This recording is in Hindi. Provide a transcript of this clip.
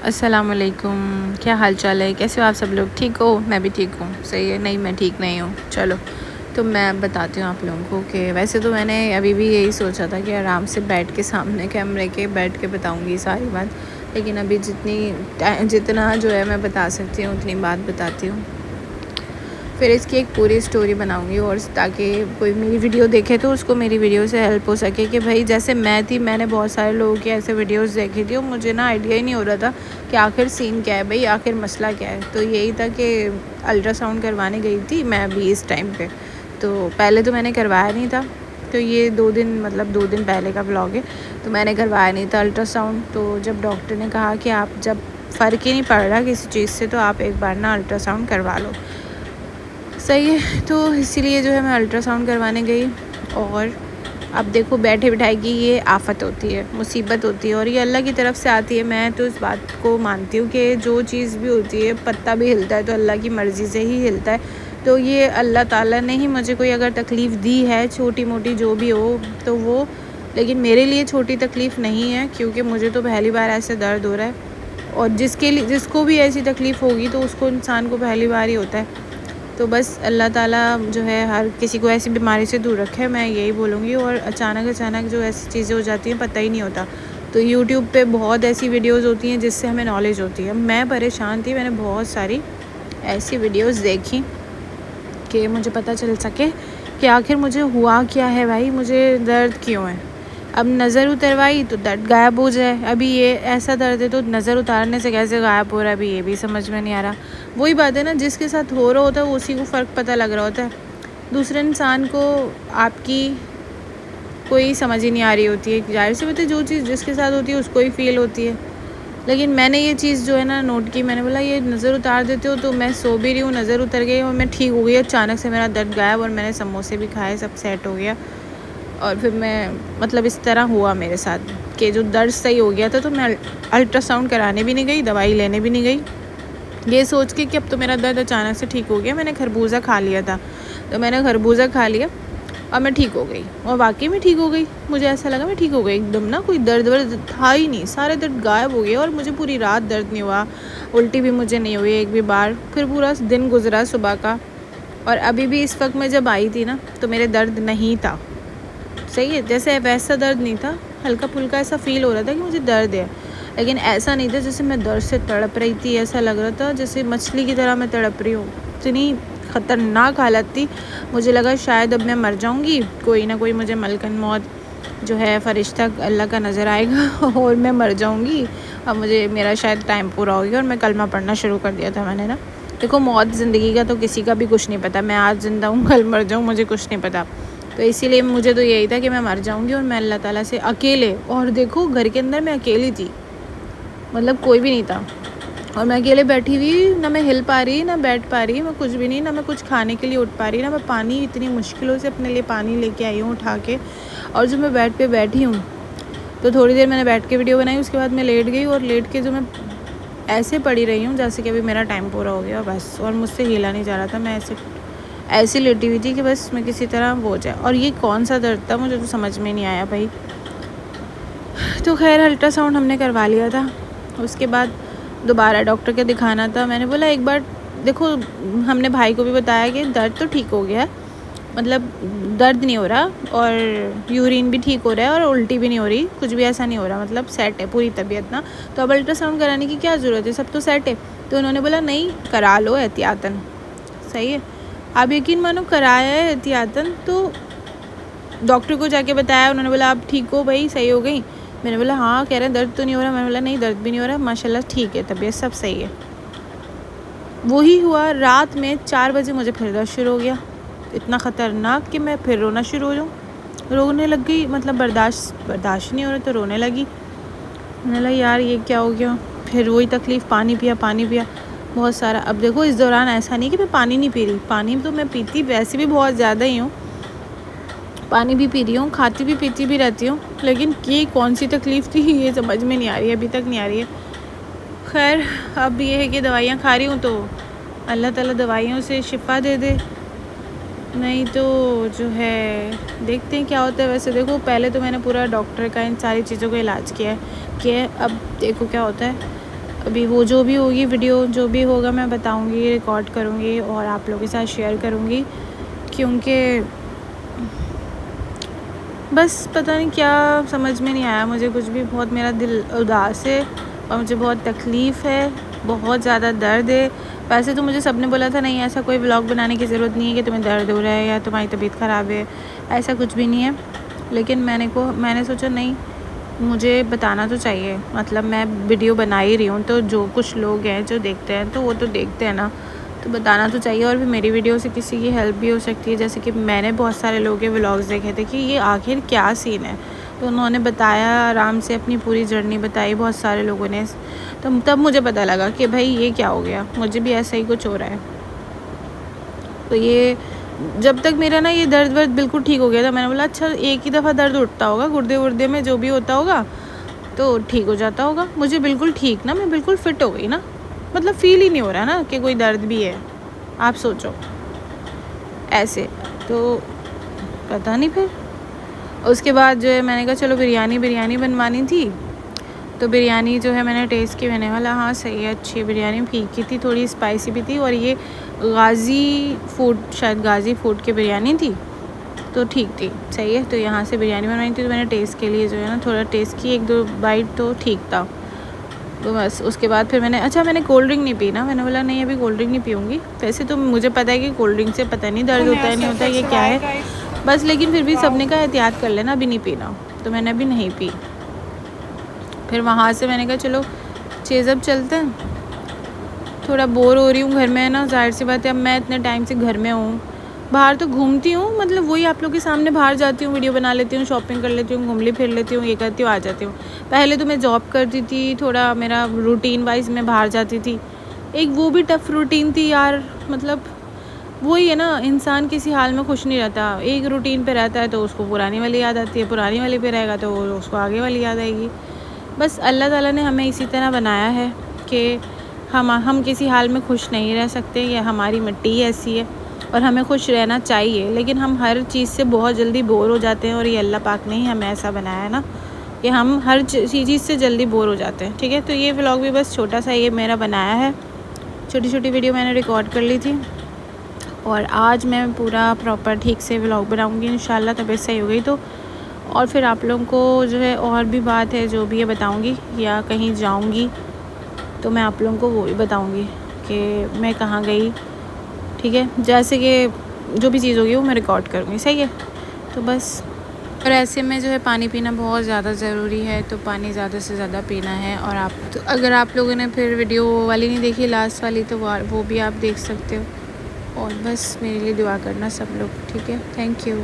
अस्सलाम वालेकुम। क्या हाल चाल है, कैसे हो आप सब लोग? ठीक हो? मैं भी ठीक हूँ। सही है। नहीं, मैं ठीक नहीं हूँ। चलो, तो मैं बताती हूँ आप लोगों को कि वैसे तो मैंने अभी भी यही सोचा था कि आराम से बैठ के सामने कैमरे के बैठ के बताऊँगी सारी बात, लेकिन अभी जितना जो है मैं बता सकती हूँ उतनी बात बताती हूँ। फिर इसकी एक पूरी स्टोरी बनाऊंगी और ताकि कोई मेरी वीडियो देखे तो उसको मेरी वीडियो से हेल्प हो सके कि भाई जैसे मैं थी, मैंने बहुत सारे लोगों की ऐसे वीडियोस देखी थी और मुझे ना आइडिया ही नहीं हो रहा था कि आखिर सीन क्या है, भाई आखिर मसला क्या है। तो यही था कि अल्ट्रासाउंड करवाने गई थी मैं अभी इस टाइम पे। तो पहले तो मैंने करवाया नहीं था, तो ये 2 दिन पहले का ब्लॉग है। तो मैंने करवाया नहीं था अल्ट्रासाउंड। तो जब डॉक्टर ने कहा कि आप जब फ़र्क ही नहीं पड़ रहा किसी चीज़ से तो आप एक बार ना अल्ट्रासाउंड करवा लो। सही है, तो इसीलिए जो है मैं अल्ट्रासाउंड करवाने गई। और अब देखो, बैठे बिठाए की ये आफ़त होती है, मुसीबत होती है और ये अल्लाह की तरफ से आती है। मैं तो इस बात को मानती हूँ कि जो चीज़ भी होती है, पत्ता भी हिलता है तो अल्लाह की मर्ज़ी से ही हिलता है। तो ये अल्लाह ताला ने ही मुझे कोई अगर तकलीफ़ दी है, छोटी मोटी जो भी हो, तो वो, लेकिन मेरे लिए छोटी तकलीफ़ नहीं है, क्योंकि मुझे तो पहली बार ऐसे दर्द हो रहा है। और जिसको भी ऐसी तकलीफ़ होगी तो उसको, इंसान को पहली बार ही होता है। तो बस अल्लाह ताला जो है हर किसी को ऐसी बीमारी से दूर रखे, मैं यही बोलूँगी। और अचानक जो ऐसी चीज़ें हो जाती हैं पता ही नहीं होता। तो यूट्यूब पे बहुत ऐसी वीडियोस होती हैं जिससे हमें नॉलेज होती है। मैं परेशान थी, मैंने बहुत सारी ऐसी वीडियोस देखी कि मुझे पता चल सके कि आखिर मुझे हुआ क्या है, भाई मुझे दर्द क्यों है। अब नज़र उतरवाई तो दर्द गायब हो जाए, अभी ये ऐसा दर्द है तो नज़र उतारने से कैसे गायब हो रहा है, अभी ये भी समझ में नहीं आ रहा। वही बात है ना, जिसके साथ हो रहा होता है उसी को फ़र्क पता लग रहा होता है। दूसरे इंसान को आपकी कोई समझ ही नहीं आ रही होती है। जाहिर सी बात है, जो चीज़ जिसके साथ होती है उसको ही फील होती है। लेकिन मैंने ये चीज़ जो है ना नोट की, मैंने बोला ये नज़र उतार देते हो तो मैं सो भी रही हूँ, नज़र उतर गई और मैं ठीक हो गई। अचानक से मेरा दर्द गायब और मैंने समोसे भी खाए, सब सेट हो गया। और फिर मैं, मतलब इस तरह हुआ मेरे साथ कि जो दर्द सही हो गया था तो मैं अल्ट्रासाउंड कराने भी नहीं गई, दवाई लेने भी नहीं गई, ये सोच के कि अब तो मेरा दर्द अचानक से ठीक हो गया। मैंने खरबूजा खा लिया था, तो मैंने खरबूजा खा लिया और मैं ठीक हो गई। और वाकई में ठीक हो गई, मुझे ऐसा लगा मैं ठीक हो गई एकदम ना, कोई दर्द वर्द था ही नहीं, सारे दर्द गायब हो गए और मुझे पूरी रात दर्द नहीं हुआ, उल्टी भी मुझे नहीं हुई एक भी बार। फिर पूरा दिन गुजरा सुबह का, और अभी भी इस वक्त मैं जब आई थी ना तो मेरे दर्द नहीं था। सही है, जैसे वैसा दर्द नहीं था, हल्का फुल्का ऐसा फील हो रहा था कि मुझे दर्द है, लेकिन ऐसा नहीं था जैसे मैं दर्द से तड़प रही थी। ऐसा लग रहा था जैसे मछली की तरह मैं तड़प रही हूँ। इतनी ख़तरनाक हालत थी, मुझे लगा शायद अब मैं मर जाऊँगी, कोई ना कोई मुझे मलकन मौत जो है फ़रिश्ता अल्लाह का नज़र आएगा और मैं मर जाऊँगी। अब मुझे, मेरा शायद टाइम पूरा हो गया। और मैं कलमा पढ़ना शुरू कर दिया था मैंने ना। देखो, मौत ज़िंदगी का तो किसी का भी कुछ नहीं पता, मैं आज ज़िंदा हूँ कल मर जाऊँ, मुझे कुछ नहीं पता। तो इसीलिए मुझे तो यही था कि मैं मर जाऊँगी और मैं अल्लाह ताला से अकेले, और देखो घर के अंदर मैं अकेली थी, मतलब कोई भी नहीं था, और मैं अकेले बैठी हुई, ना मैं हिल पा रही ना बैठ पा रही, मैं कुछ भी नहीं, ना मैं कुछ खाने के लिए उठ पा रही, ना मैं पानी, इतनी मुश्किलों से अपने लिए पानी लेके आई हूँ उठा के। और जो मैं बेड पे बैठी हूँ तो थोड़ी देर मैंने बैठ के वीडियो बनाई, उसके बाद मैं लेट गई और लेट के जो मैं ऐसे पड़ी रही हूँ जैसे कि अभी मेरा टाइम पूरा हो गया बस, और मुझसे हिला नहीं जा रहा था। मैं ऐसी लेटी हुई थी कि बस मैं किसी तरह वो हो जाए। और ये कौन सा दर्द था मुझे तो समझ में नहीं आया भाई। तो खैर अल्ट्रासाउंड हमने करवा लिया था, उसके बाद दोबारा डॉक्टर के दिखाना था। मैंने बोला एक बार देखो, हमने भाई को भी बताया कि दर्द तो ठीक हो गया, मतलब दर्द नहीं हो रहा और यूरिन भी ठीक हो रहा है और उल्टी भी नहीं हो रही, कुछ भी ऐसा नहीं हो रहा, मतलब सेट है पूरी तबीयत ना, तो अब अल्ट्रासाउंड कराने की क्या ज़रूरत है, सब तो सेट है। तो उन्होंने बोला नहीं, करा लो एहतियातन। सही है, आप यकीन मानो कराया है एहतियातन। तो डॉक्टर को जाके बताया, उन्होंने बोला आप ठीक हो भाई, सही हो गई। मैंने बोला हाँ, कह रहे हैं दर्द तो नहीं हो रहा। मैंने बोला नहीं, दर्द भी नहीं हो रहा, माशाल्लाह ठीक है, तबीयत सब सही है। वही हुआ, रात में 4 बजे मुझे फिर दर्द शुरू हो गया, इतना ख़तरनाक कि मैं फिर रोना शुरू हो जाऊँ, रोने लग गई, मतलब बर्दाश्त नहीं हो रहा तो रोने लगी। मैंने बोला यार ये क्या हो गया। फिर वही तकलीफ़, पानी पिया बहुत सारा। अब देखो इस दौरान ऐसा नहीं कि मैं पानी नहीं पी रही, पानी तो मैं पीती वैसे भी बहुत ज़्यादा ही हूँ, पानी भी पी रही हूँ, खाती भी पीती भी रहती हूँ, लेकिन ये कौन सी तकलीफ़ थी ये समझ में नहीं आ रही है, अभी तक नहीं आ रही है। खैर अब ये है कि दवाइयाँ खा रही हूँ तो अल्लाह ताला दवाइयों से शिफ़ा दे दे, नहीं तो जो है देखते हैं क्या होता है। वैसे देखो, पहले तो मैंने पूरा डॉक्टर का इन सारी चीज़ों का इलाज किया है कि अब देखो क्या होता है। अभी वो जो भी होगी वीडियो, जो भी होगा मैं बताऊंगी, रिकॉर्ड करूंगी और आप लोगों के साथ शेयर करूंगी। क्योंकि बस पता नहीं क्या समझ में नहीं आया मुझे कुछ भी। बहुत मेरा दिल उदास है और मुझे बहुत तकलीफ़ है, बहुत ज़्यादा दर्द है। वैसे तो मुझे सबने बोला था नहीं ऐसा कोई व्लॉग बनाने की ज़रूरत नहीं है कि तुम्हें दर्द हो रहा है या तुम्हारी तबीयत ख़राब है, ऐसा कुछ भी नहीं है। लेकिन मैंने सोचा नहीं, मुझे बताना तो चाहिए। मतलब मैं वीडियो बना ही रही हूँ तो जो कुछ लोग हैं जो देखते हैं तो वो तो देखते हैं ना, तो बताना तो चाहिए। और भी मेरी वीडियो से किसी की हेल्प भी हो सकती है। जैसे कि मैंने बहुत सारे लोगों के व्लॉग्स देखे थे कि ये आखिर क्या सीन है, तो उन्होंने बताया, आराम से अपनी पूरी जर्नी बताई बहुत सारे लोगों ने। तो तब मुझे पता लगा कि भाई ये क्या हो गया, मुझे भी ऐसा ही कुछ हो रहा है। तो ये जब तक मेरा ना ये दर्द वर्द बिल्कुल ठीक हो गया था, मैंने बोला अच्छा एक ही दफ़ा दर्द उठता होगा गुर्दे वुर्दे में, जो भी होता होगा तो ठीक हो जाता होगा। मुझे बिल्कुल ठीक ना, मैं बिल्कुल फ़िट हो गई ना, मतलब फ़ील ही नहीं हो रहा ना कि कोई दर्द भी है। आप सोचो ऐसे। तो पता नहीं, फिर उसके बाद जो है मैंने कहा चलो बिरयानी बनवानी थी। तो बिरयानी जो है मैंने टेस्ट की, मैंने बोला हाँ सही है, अच्छी बिरयानी, फीकी थी, थोड़ी स्पाइसी भी थी। और ये शायद गाज़ी फूड की बिरयानी थी, तो ठीक थी, सही है। तो यहाँ से बिरयानी बनवाई थी, तो मैंने टेस्ट के लिए जो है ना थोड़ा टेस्ट की, 1-2 बाइट, तो ठीक था। तो बस उसके बाद फिर मैंने कोल्ड ड्रिंक नहीं पी ना, मैंने बोला नहीं अभी कोल्ड ड्रिंक नहीं पीऊँगी। वैसे तो मुझे पता है कि कोल्ड ड्रिंक से पता नहीं दर्द होता है नहीं होता, ये क्या है बस, लेकिन फिर भी सबने कहा एहतियात कर लेना, अभी नहीं पीना, तो मैंने अभी नहीं पी। फिर वहाँ से मैंने कहा चलो चेज़अप चलते हैं, थोड़ा बोर हो रही हूँ घर में ना, जाहिर सी बात है। अब मैं इतने टाइम से घर में हूँ, बाहर तो घूमती हूँ, मतलब वही आप लोग के सामने बाहर जाती हूँ, वीडियो बना लेती हूँ, शॉपिंग कर लेती हूँ, घूम ली फिर लेती हूँ, ये करती हूँ, आ जाती हूँ। पहले तो मैं जॉब करती थी, थोड़ा मेरा रूटीन वाइज मैं बाहर जाती थी, एक वो भी टफ़ रूटीन थी यार। मतलब वही है ना, इंसान किसी हाल में खुश नहीं रहता, एक रूटीन पे रहता है तो उसको पुरानी वाली याद आती है, पुरानी वाली पे रहेगा तो उसको आगे वाली याद आएगी। बस अल्लाह ताला ने हमें इसी तरह बनाया है कि हम किसी हाल में खुश नहीं रह सकते, ये हमारी मिट्टी ही ऐसी है और हमें खुश रहना चाहिए। लेकिन हम हर चीज़ से बहुत जल्दी बोर हो जाते हैं, और ये अल्लाह पाक ने ही हमें ऐसा बनाया है ना कि हम हर चीज़ से जल्दी बोर हो जाते हैं। ठीक है, तो ये व्लॉग भी बस छोटा सा ये मेरा बनाया है, छोटी छोटी वीडियो मैंने रिकॉर्ड कर ली थी, और आज मैं पूरा प्रॉपर ठीक से व्लॉग बनाऊँगी इंशाल्लाह, तबीयत सही हो गई तो। और फिर आप लोगों को जो है और भी बात है जो भी है बताऊँगी, या कहीं जाऊँगी तो मैं आप लोगों को वो भी बताऊँगी कि मैं कहाँ गई। ठीक है, जैसे कि जो भी चीज़ होगी वो मैं रिकॉर्ड करूँगी, सही है। तो बस, और ऐसे में जो है पानी पीना बहुत ज़्यादा ज़रूरी है, तो पानी ज़्यादा से ज़्यादा पीना है। और आप तो अगर आप लोगों ने फिर वीडियो वाली नहीं देखी लास्ट वाली, तो वो भी आप देख सकते हो। और बस मेरे लिए दुआ करना सब लोग, ठीक है। Thank you.